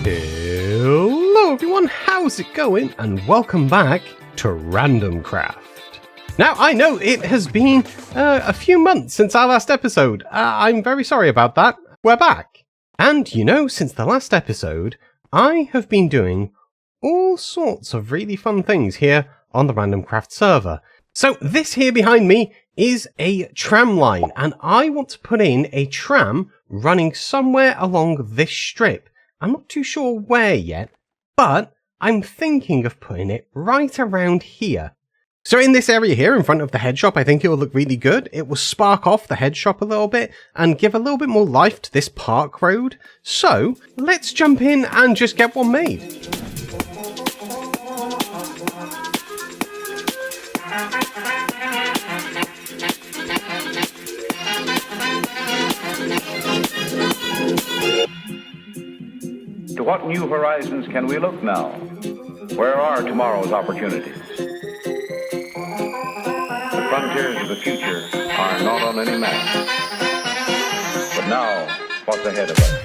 Hello everyone, how's it going? And welcome back to Randomcraft. Now, I know it has been a few months since our last episode. I'm very sorry about that. We're back. And you know, since the last episode, I have been doing all sorts of really fun things here on the Randomcraft server. So this here behind me is a tram line, and I want to put in a tram running somewhere along this strip. I'm not too sure where yet, but I'm thinking of putting it right around here. So in this area here in front of the head shop, I think it will look really good. It will spark off the head shop a little bit and give a little bit more life to this park road. So let's jump in and just get one made. To what new horizons can we look now? Where are tomorrow's opportunities? The frontiers of the future are not on any map. But now, what's ahead of us?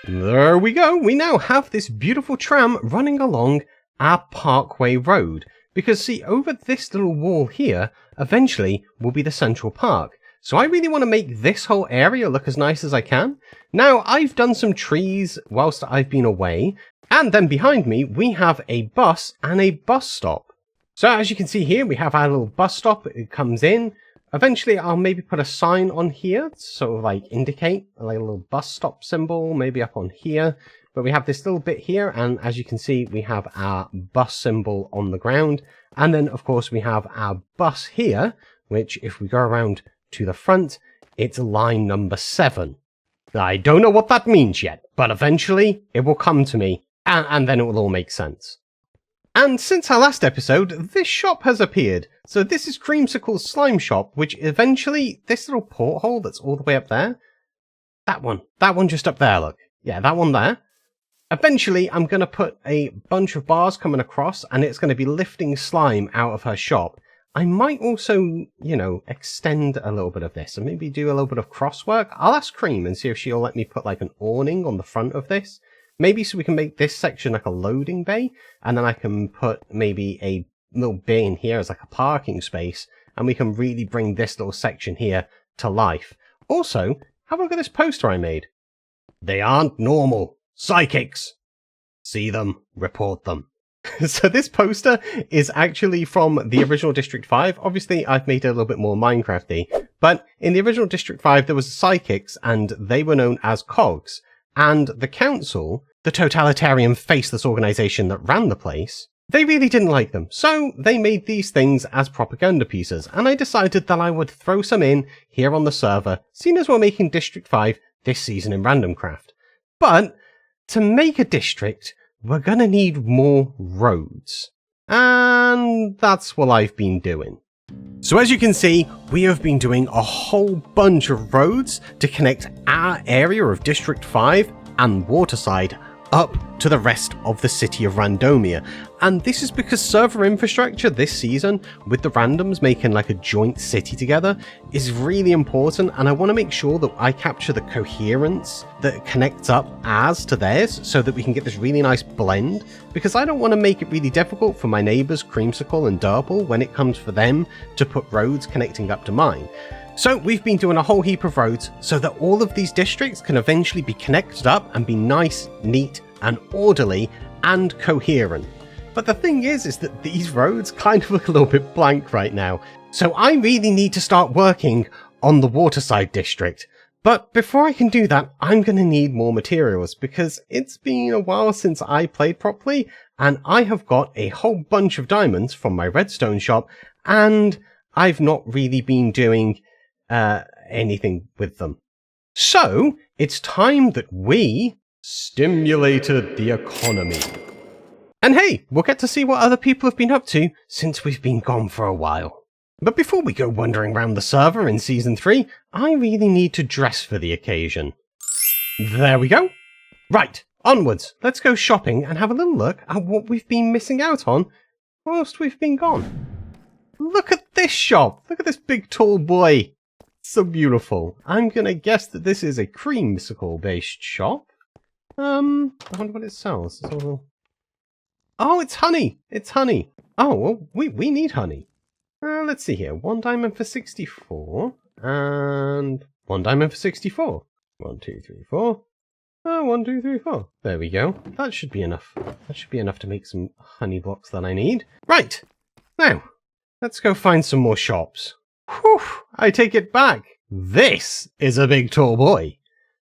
There we go, we now have this beautiful tram running along our parkway road. Because see, over this little wall here, eventually will be the central park. So I really want to make this whole area look as nice as I can. Now, I've done some trees whilst I've been away. And then behind me, we have a bus and a bus stop. So as you can see here, we have our little bus stop. It comes in. Eventually, I'll maybe put a sign on here to sort of like indicate like a little bus stop symbol, maybe up on here. But we have this little bit here, and as you can see, we have our bus symbol on the ground. And then, of course, we have our bus here, which if we go around to the front, it's line number 7. I don't know what that means yet, but eventually it will come to me, and then it will all make sense. And since our last episode, this shop has appeared. So this is 𝗕𝗢𝗫𝗛𝗚 slime shop, which eventually, this little porthole that's all the way up there, that one just up there, look. Yeah, that one there. Eventually, I'm going to put a bunch of bars coming across, and it's going to be lifting slime out of her shop. I might also, you know, extend a little bit of this, and maybe do a little bit of crosswork. I'll ask 𝗕𝗢 and see if she'll let me put like an awning on the front of this. Maybe so we can make this section like a loading bay, and then I can put maybe a little bay in here as like a parking space, and we can really bring this little section here to life. Also, have a look at this poster I made. They aren't normal. Psychics. See them, report them. So this poster is actually from the original District 5. Obviously, I've made it a little bit more Minecraft-y, but in the original District 5, there was psychics, and they were known as cogs. And the council, the totalitarian faceless organization that ran the place, they really didn't like them. So they made these things as propaganda pieces, and I decided that I would throw some in here on the server, seeing as we're making District 5 this season in Randomcraft. But to make a district, we're gonna need more roads. And that's what I've been doing. So as you can see, we have been doing a whole bunch of roads to connect our area of District 5 and Waterside up to the rest of the city of Randomia. And this is because server infrastructure this season, with the randoms making like a joint city together, is really important, and I want to make sure that I capture the coherence that connects up ours to theirs so that we can get this really nice blend, because I don't want to make it really difficult for my neighbours 𝗕𝗢𝗫𝗛𝗚 and 𝗕𝗢𝗥𝗚 when it comes for them to put roads connecting up to mine. So we've been doing a whole heap of roads so that all of these districts can eventually be connected up and be nice, neat and orderly and coherent. But the thing is that these roads kind of look a little bit blank right now. So I really need to start working on the Waterside district. But before I can do that, I'm going to need more materials, because it's been a while since I played properly, and I have got a whole bunch of diamonds from my redstone shop, and I've not really been doing anything with them. So it's time that we stimulated the economy. And hey, we'll get to see what other people have been up to since we've been gone for a while. But before we go wandering around the server in Season 3, I really need to dress for the occasion. There we go. Right, onwards. Let's go shopping and have a little look at what we've been missing out on whilst we've been gone. Look at this shop. Look at this big tall boy. So beautiful. I'm gonna guess that this is a creamsicle based shop. I wonder what it sells. It's all... Oh, it's honey. It's honey. Oh, well, we need honey. Let's see here. 1 diamond for 64 and 1 diamond for 64. 1, 2, 3, 4. 1, 2, 3, 4. There we go. That should be enough. That should be enough to make some honey blocks that I need. Right. Now, let's go find some more shops. Whew, I take it back. This is a big tall boy.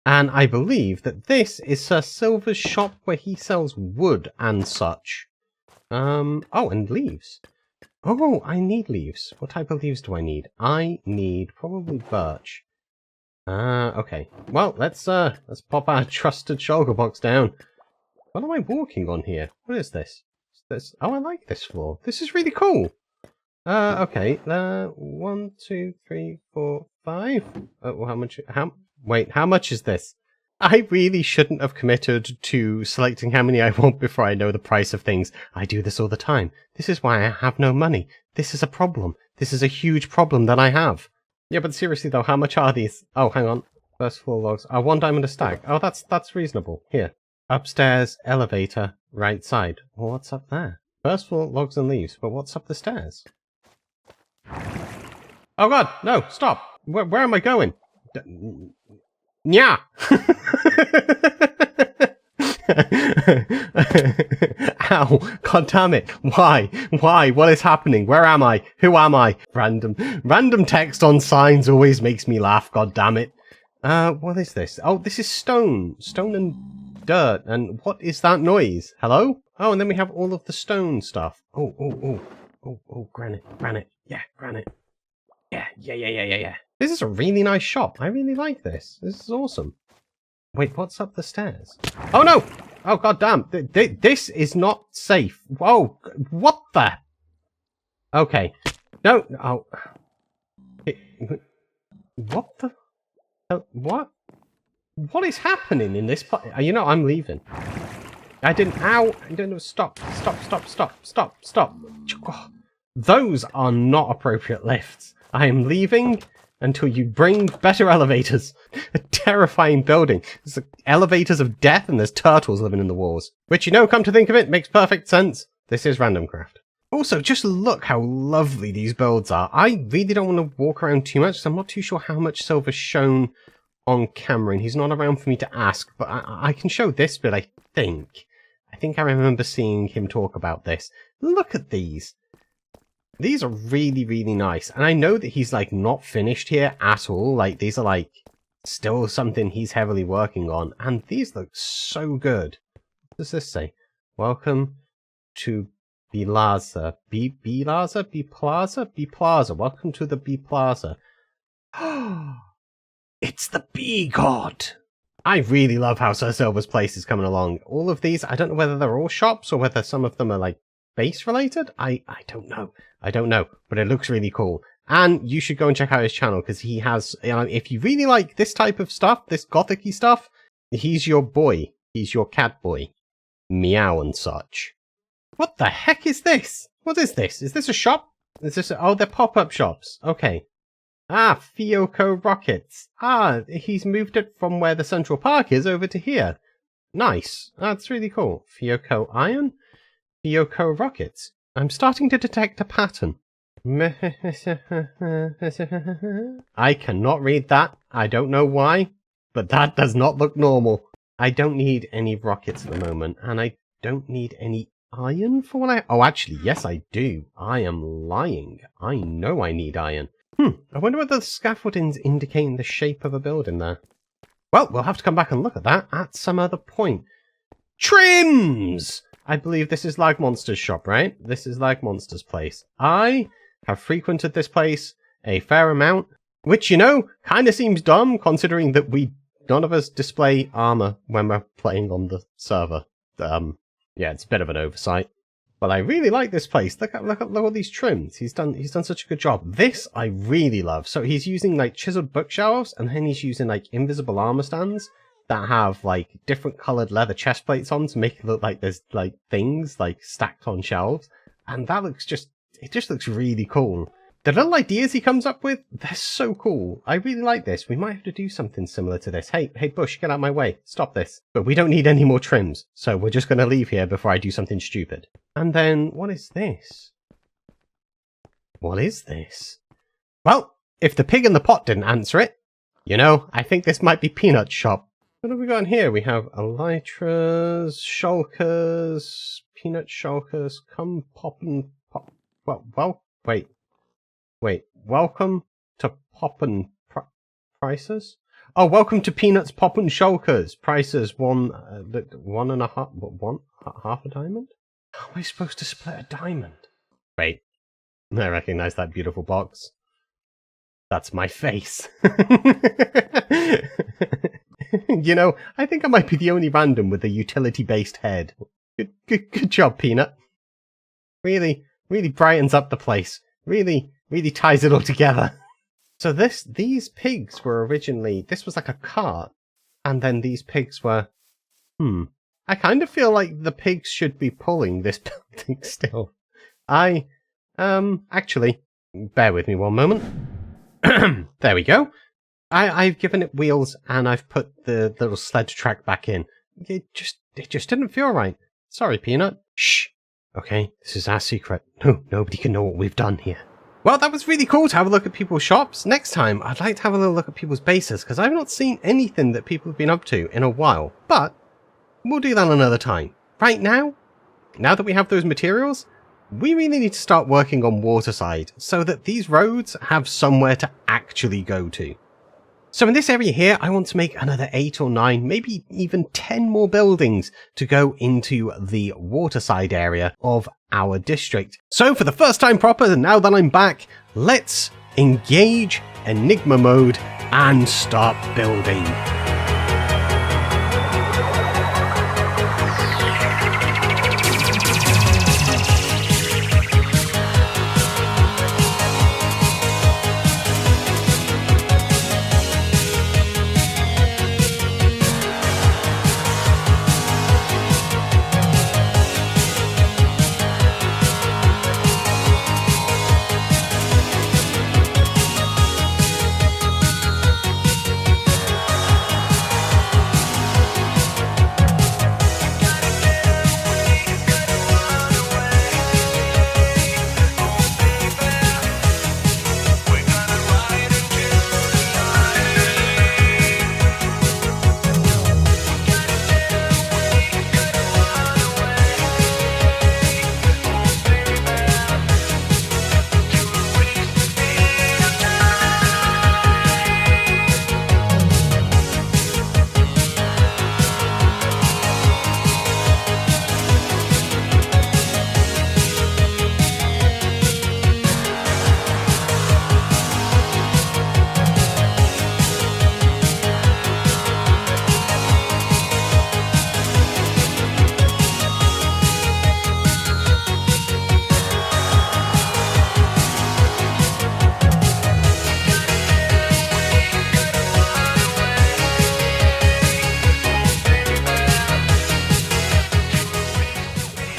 And I believe that this is Sir Silver's shop where he sells wood and such. Oh, and leaves. Oh, I need leaves. What type of leaves do I need? I need probably birch. Okay. Well, let's pop our trusted shulker box down. What am I walking on here? What is this? Oh, I like this floor. This is really cool. Okay. 1, 2, 3, 4, 5. Oh, how much is this? I really shouldn't have committed to selecting how many I want before I know the price of things. I do this all the time. This is why I have no money. This is a problem. This is a huge problem that I have. Yeah, but seriously though, how much are these? Oh, hang on. First floor logs. 1 diamond a stack. Oh, that's reasonable. Here. Upstairs, elevator, right side. Well, what's up there? First floor logs and leaves, but what's up the stairs? Oh god, no, stop. Where am I going? Yeah. Ow, god damn it. Why? What is happening? Where am I? Who am I? Random text on signs always makes me laugh, god damn it. What is this? Oh, this is stone and dirt. And what is that noise? Hello? Oh, and then we have all of the stone stuff. Oh, granite. Yeah, granite. Yeah. This is a really nice shop. I really like this. This is awesome. Wait, what's up the stairs? Oh no! Oh god damn! This is not safe. Whoa! What the? Okay. No. Oh. What the? What? What is happening in this part? You know, I'm leaving. I didn't. Ow! I don't know. Stop! Those are not appropriate lifts. I am leaving until you bring better elevators. A terrifying building. There's the elevators of death and there's turtles living in the walls. Which, you know, come to think of it, makes perfect sense. This is Randomcraft. Also, just look how lovely these builds are. I really don't want to walk around too much, so I'm not too sure how much Silver's shown on camera, and he's not around for me to ask, but I can show this bit, I think. I think I remember seeing him talk about this. Look at these. These are really, really nice. And I know that he's, like, not finished here at all. Like, these are, like, still something he's heavily working on. And these look so good. What does this say? Welcome to 𝗵𝗲𝗬. 𝗵𝗲𝗬. Welcome to the 𝗵𝗲𝗬. It's the bee god. I really love how Sir Silver's place is coming along. All of these, I don't know whether they're all shops or whether some of them are, like, base related. I don't know. But it looks really cool. And you should go and check out his channel because he has, if you really like this type of stuff, this gothic-y stuff, he's your boy. He's your cat boy. Meow and such. What the heck is this? What is this? Is this a shop? Is this oh, they're pop-up shops. Okay. 𝗕𝗢𝗥𝗚𝗏. He's moved it from where the Central Park is over to here. Nice. That's really cool. 𝗕𝗢𝗥𝗚𝗏. 𝗕𝗢𝗥𝗚𝗏. I'm starting to detect a pattern. I cannot read that. I don't know why, but that does not look normal. I don't need any rockets at the moment, and I don't need any iron for what I... Oh, actually, yes, I do. I am lying. I know I need iron. I wonder whether the scaffolding's indicating the shape of a building there. Well, we'll have to come back and look at that at some other point. Trims! I believe this is 𝗏𝗏monster's shop, right? This is 𝗏𝗏monster's place. I have frequented this place a fair amount, which, you know, kind of seems dumb considering that none of us display armor when we're playing on the server. Yeah, it's a bit of an oversight. But I really like this place. Look at all these trims. He's done such a good job. This I really love. So he's using like chiseled bookshelves, and then he's using like invisible armor stands that have like different colored leather chest plates on to make it look like there's like things like stacked on shelves. And that looks it just looks really cool. The little ideas he comes up with, they're so cool. I really like this. We might have to do something similar to this. Hey, Bush, get out of my way. Stop this. But we don't need any more trims, so we're just going to leave here before I do something stupid. And then, what is this? What is this? Well, if the pig in the pot didn't answer it, you know, I think this might be Peanut's shop. What have we got in here? We have elytras, shulkers, peanut shulkers, come poppin' pop. Well, wait, welcome to poppin' prices? Oh, welcome to Peanuts Poppin' Shulkers. Prices half a diamond? How am I supposed to split a diamond? Wait, I recognize that beautiful box. That's my face. You know, I think I might be the only random with a utility-based head. Good job, Peanut. Really brightens up the place. Really ties it all together. So these pigs were originally, this was like a cart, and then these pigs were, I kind of feel like the pigs should be pulling this building still. Actually, bear with me one moment. There we go. I've given it wheels and I've put the little sled track back in. It just didn't feel right. Sorry, Peanut. Shh. Okay, this is our secret. No, nobody can know what we've done here. Well, that was really cool to have a look at people's shops. Next time, I'd like to have a little look at people's bases, because I've not seen anything that people have been up to in a while. But we'll do that another time. Right now that we have those materials, we really need to start working on Waterside, so that these roads have somewhere to actually go to. So in this area here, I want to make another 8 or 9, maybe even 10 more buildings to go into the Waterside area of our district. So for the first time proper, now that I'm back, let's engage Enigma mode and start building.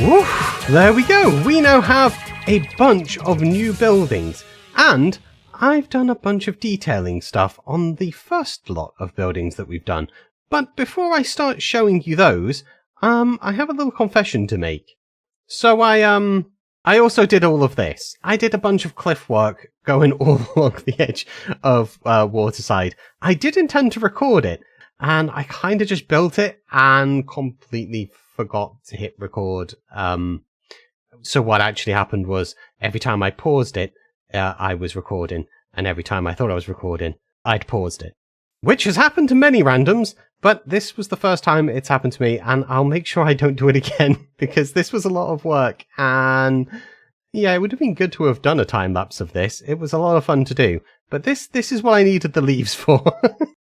Woo, there we go. We now have a bunch of new buildings, and I've done a bunch of detailing stuff on the first lot of buildings that we've done. But before I start showing you those, I have a little confession to make. So I also did all of this. I did a bunch of cliff work going all along the edge of Waterside. I did intend to record it, and I kind of just built it and completely forgot to hit record. So what actually happened was every time I paused it, I was recording, and every time I thought I was recording, I'd paused it. Which has happened to many randoms, but this was the first time it's happened to me, and I'll make sure I don't do it again, because this was a lot of work, and yeah, it would have been good to have done a time lapse of this. It was a lot of fun to do, but this is what I needed the leaves for.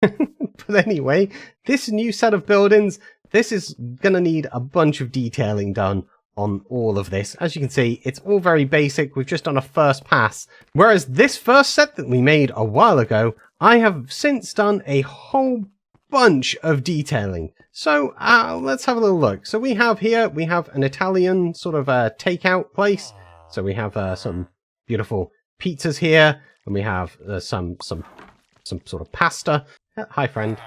But anyway, this new set of buildings, this is gonna need a bunch of detailing done on all of this. As you can see, it's all very basic. We've just done a first pass. Whereas this first set that we made a while ago, I have since done a whole bunch of detailing. So let's have a little look. So we have here, we have an Italian sort of takeout place. So we have some beautiful pizzas here, and we have some sort of pasta. Hi, friend.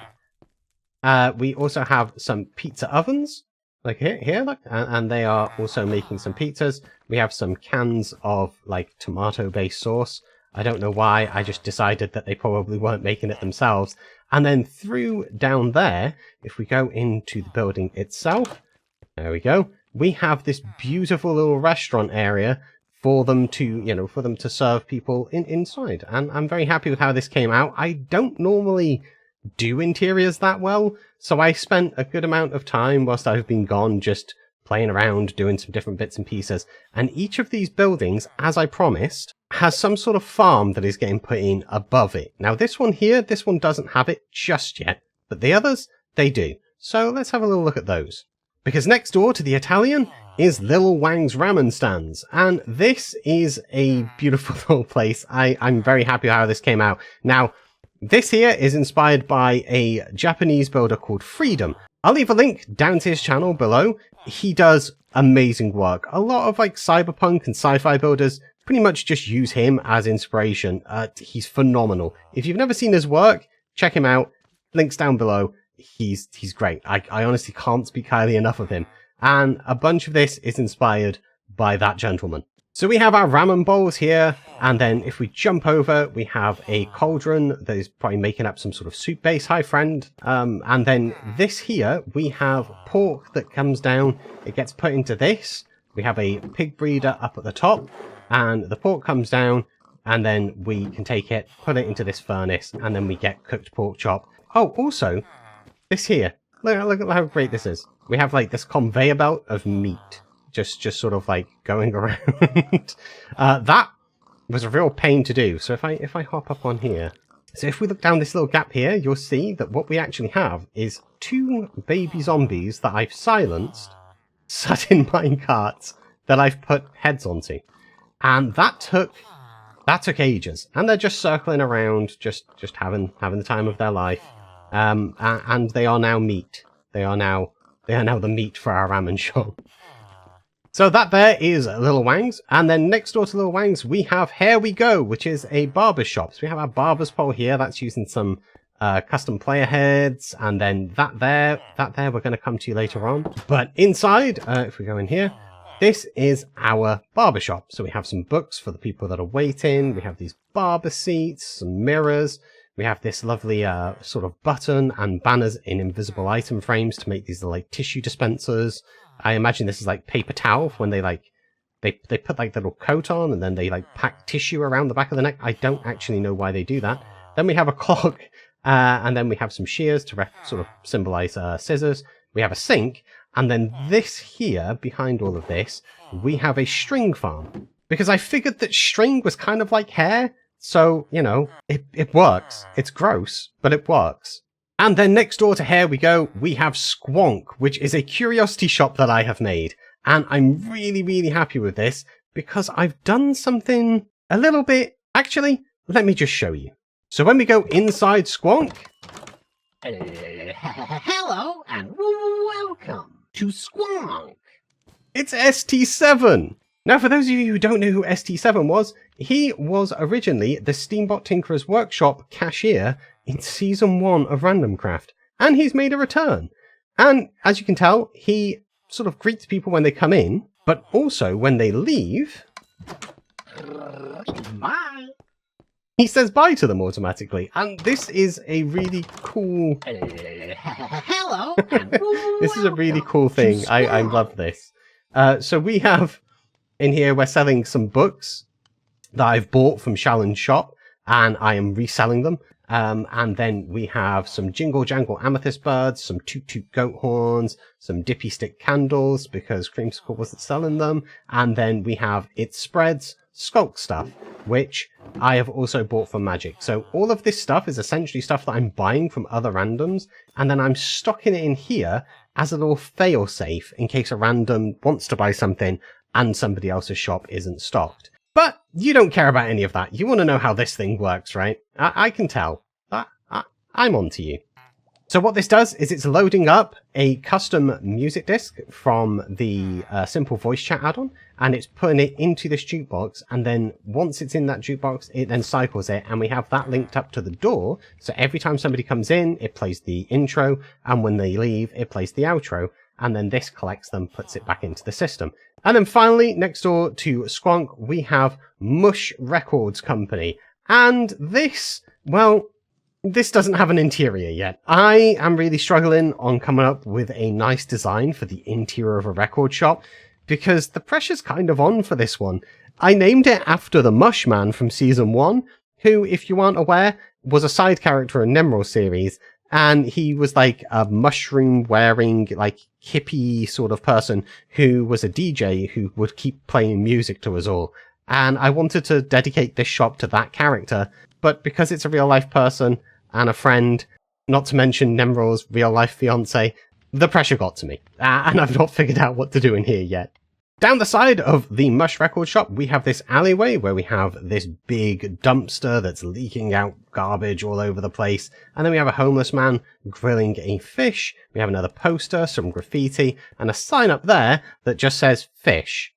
We also have some pizza ovens, like here, look, and they are also making some pizzas. We have some cans of like tomato-based sauce. I don't know why, I just decided that they probably weren't making it themselves. And then through down there, if we go into the building itself, there we go, we have this beautiful little restaurant area for them to, for them to serve people inside. And I'm very happy with how this came out. I don't normally do interiors that well, so I spent a good amount of time whilst I've been gone just playing around, doing some different bits and pieces. And each of these buildings, as I promised, has some sort of farm that is getting put in above it. Now this one here, this one doesn't have it just yet, but the others, they do. So let's have a little look at those. Because next door to the Italian is Lil Wang's ramen stands, and this is a beautiful little place. I'm very happy how this came out. Now, this here is inspired by a Japanese builder called Freedom. I'll leave a link down to his channel below. He does amazing work. A lot of like cyberpunk and sci-fi builders pretty much just use him as inspiration. He's phenomenal. If you've never seen his work, check him out. Links down below. He's great. I honestly can't speak highly enough of him. And a bunch of this is inspired by that gentleman. So we have our ramen bowls here, and then if we jump over, we have a cauldron that is probably making up some sort of soup base. Hi, friend. And then this here, we have pork that comes down. It gets put into this. We have a pig breeder up at the top, and the pork comes down, and then we can take it, put it into this furnace, and then we get cooked pork chop. Oh, also, this here. Look at how great this is. We have like this conveyor belt of meat. Just sort of like going around. That was a real pain to do. So if I hop up on here, so if we look down this little gap here, you'll see that what we actually have is 2 baby zombies that I've silenced, sat in mine carts that I've put heads onto, and that took ages. And they're just circling around, just having the time of their life. And they are now meat. They are now the meat for our ramen shop. So that there is Lil Wang's, and then next door to Lil Wang's we have Here We Go, which is a barber shop. So we have our barber's pole here, that's using some custom player heads, and then that there we're going to come to later on. But inside, if we go in here, this is our barber shop. So we have some books for the people that are waiting, we have these barber seats, some mirrors, we have this lovely sort of button and banners in invisible item frames to make these like tissue dispensers. I imagine this is like paper towel when they put like the little coat on and then they like pack tissue around the back of the neck. I don't actually know why they do that. Then we have a clock, and then we have some shears to sort of symbolize scissors. We have a sink, and then this here, behind all of this, we have a string farm. Because I figured that string was kind of like hair, so, it works. It's gross, but it works. And then next door to Here We Go, we have Squonk, which is a curiosity shop that I have made. And I'm really, really happy with this because I've done something a little bit... Actually, let me just show you. So when we go inside Squonk... Hello and welcome to Squonk. It's ST7! Now, for those of you who don't know who ST7 was, he was originally the Steambot Tinkerer's Workshop cashier in Season 1 of Randomcraft, and he's made a return. And, as you can tell, he sort of greets people when they come in, but also when they leave... Bye. He says bye to them automatically, and this is a really cool... Hello and This is a really cool thing. I love this. So we have... In here, we're selling some books that I've bought from Shallon's shop, and I am reselling them. And then we have some Jingle Jangle Amethyst birds, some Toot Toot goat horns, some Dippy Stick candles, because Creamsicle wasn't selling them. And then we have It Spreads Skulk stuff, which I have also bought from Magic. So all of this stuff is essentially stuff that I'm buying from other randoms, and then I'm stocking it in here as a little fail-safe in case a random wants to buy something and somebody else's shop isn't stocked. But you don't care about any of that. You want to know how this thing works, right? I can tell. I'm onto you. So what this does is it's loading up a custom music disc from the simple voice chat add-on, and it's putting it into this jukebox, and then once it's in that jukebox, it then cycles it, and we have that linked up to the door, so every time somebody comes in, it plays the intro, and when they leave, it plays the outro, and then this collects them, puts it back into the system. And then finally, next door to Squonk, we have Mush Records Company, and this, well, this doesn't have an interior yet. I am really struggling on coming up with a nice design for the interior of a record shop, because the pressure's kind of on for this one. I named it after the Mush Man from Season 1, who, if you aren't aware, was a side character in Nemrol series, and he was like a mushroom-wearing, like, hippie sort of person who was a DJ who would keep playing music to us all. And I wanted to dedicate this shop to that character, but because it's a real-life person, and a friend, not to mention Nemrol's real-life fiance, the pressure got to me, and I've not figured out what to do in here yet. Down the side of the Mush record shop, we have this alleyway where we have this big dumpster that's leaking out garbage all over the place, and then we have a homeless man grilling a fish, we have another poster, some graffiti, and a sign up there that just says fish.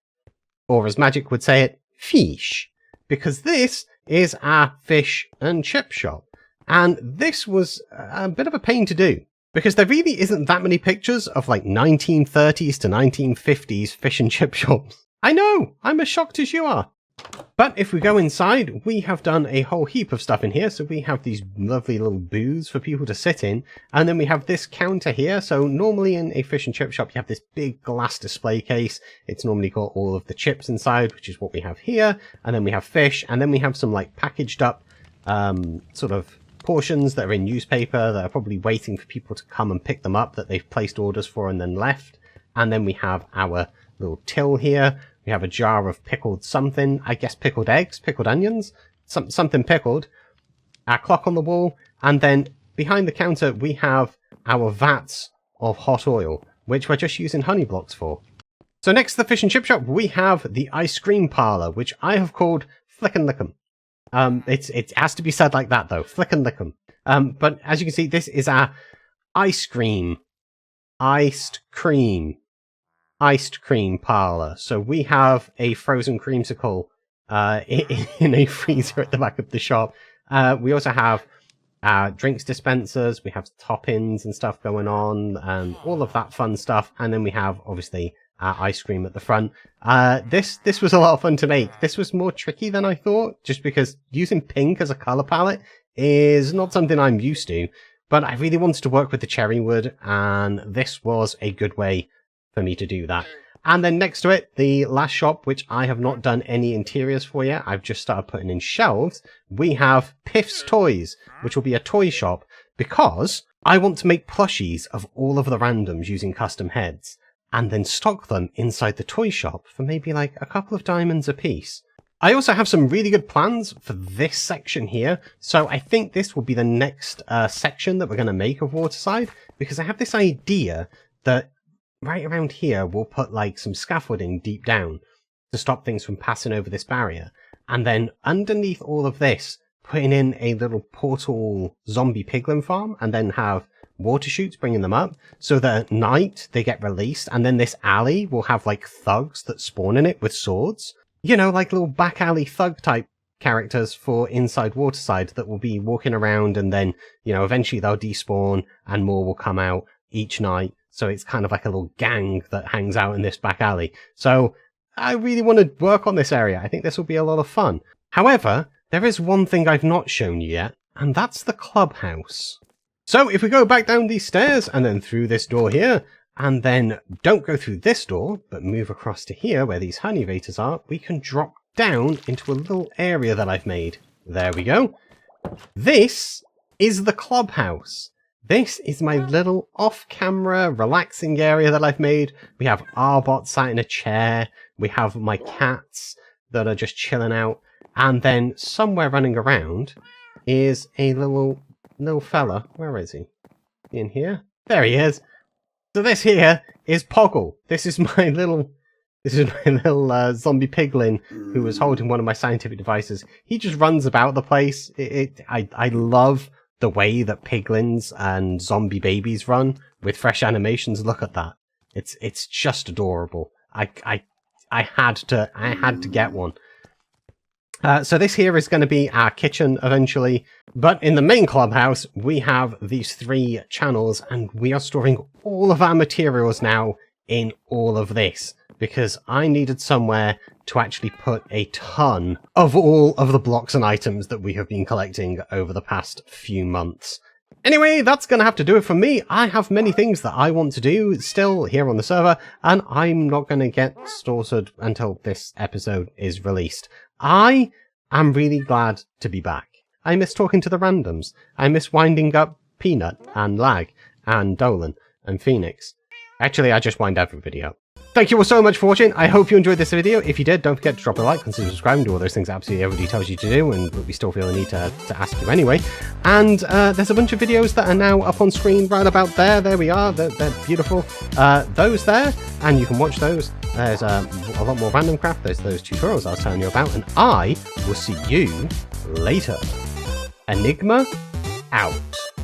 Or as Magic would say it, fish. Because this is our fish and chip shop. And this was a bit of a pain to do, because there really isn't that many pictures of like 1930s to 1950s fish and chip shops. I know, I'm as shocked as you are. But if we go inside, we have done a whole heap of stuff in here. So we have these lovely little booths for people to sit in. And then we have this counter here. So normally in a fish and chip shop, you have this big glass display case. It's normally got all of the chips inside, which is what we have here. And then we have fish. And then we have some like packaged up sort of portions that are in newspaper that are probably waiting for people to come and pick them up that they've placed orders for and then left. And then we have our little till here. We have a jar of pickled something, I guess pickled eggs, pickled onions, something pickled. Our clock on the wall, and then behind the counter we have our vats of hot oil, which we're just using honey blocks for. So next to the fish and chip shop we have the ice cream parlour, which I have called 𝗧𝗏𝗏𝗏𝗏. It has to be said like that though, 𝗧𝗏𝗏𝗏𝗏. But as you can see, this is our iced cream parlour. So we have a frozen creamsicle in a freezer at the back of the shop. We also have drinks dispensers, we have toppings and stuff going on, and all of that fun stuff. And then we have obviously ice cream at the front. This was a lot of fun to make. This was more tricky than I thought, just because using pink as a colour palette is not something I'm used to, but I really wanted to work with the cherry wood, and this was a good way for me to do that. And then next to it, the last shop, which I have not done any interiors for yet, I've just started putting in shelves, we have Piff's Toys, which will be a toy shop, because I want to make plushies of all of the randoms using custom heads, and then stock them inside the toy shop for maybe like a couple of diamonds a piece. I also have some really good plans for this section here, so I think this will be the next section that we're going to make of Waterside, because I have this idea that right around here we'll put like some scaffolding deep down to stop things from passing over this barrier, and then underneath all of this putting in a little portal zombie piglin farm, and then have water chutes bringing them up, so that at night they get released, and then this alley will have like thugs that spawn in it with swords. You know, like little back alley thug type characters for inside Waterside that will be walking around, and then, you know, eventually they'll despawn and more will come out each night. So it's kind of like a little gang that hangs out in this back alley. So I really want to work on this area. I think this will be a lot of fun. However, there is one thing I've not shown you yet, and that's the clubhouse. So if we go back down these stairs and then through this door here, and then don't go through this door, but move across to here where these honey vators are, we can drop down into a little area that I've made. There we go. This is the clubhouse. This is my little off-camera relaxing area that I've made. We have 𝗲𝗏𝗏𝗏 sat in a chair. We have my cats that are just chilling out. And then somewhere running around is a little fella. Where is he? In here? There he is. So this here is Poggle. This is my little zombie piglin who was holding one of my scientific devices. He just runs about the place. I love the way that piglins and zombie babies run with fresh animations. Look at that. It's just adorable. I had to get one. So this here is going to be our kitchen eventually, but in the main clubhouse we have these 3 channels, and we are storing all of our materials now in all of this, because I needed somewhere to actually put a ton of all of the blocks and items that we have been collecting over the past few months. Anyway, that's going to have to do it for me. I have many things that I want to do still here on the server, and I'm not going to get started until this episode is released. I am really glad to be back. I miss talking to the randoms. I miss winding up Peanut and Lag and Dolan and Phoenix. Actually, I just wind everybody up. Thank you all so much for watching. I hope you enjoyed this video. If you did, don't forget to drop a like, consider subscribing, do all those things absolutely everybody tells you to do, and we still feel the need to ask you anyway. And there's a bunch of videos that are now up on screen right about there. There we are. They're beautiful. Those there, and you can watch those. There's a lot more Randomcraft. There's those tutorials I was telling you about, and I will see you later. Enigma out.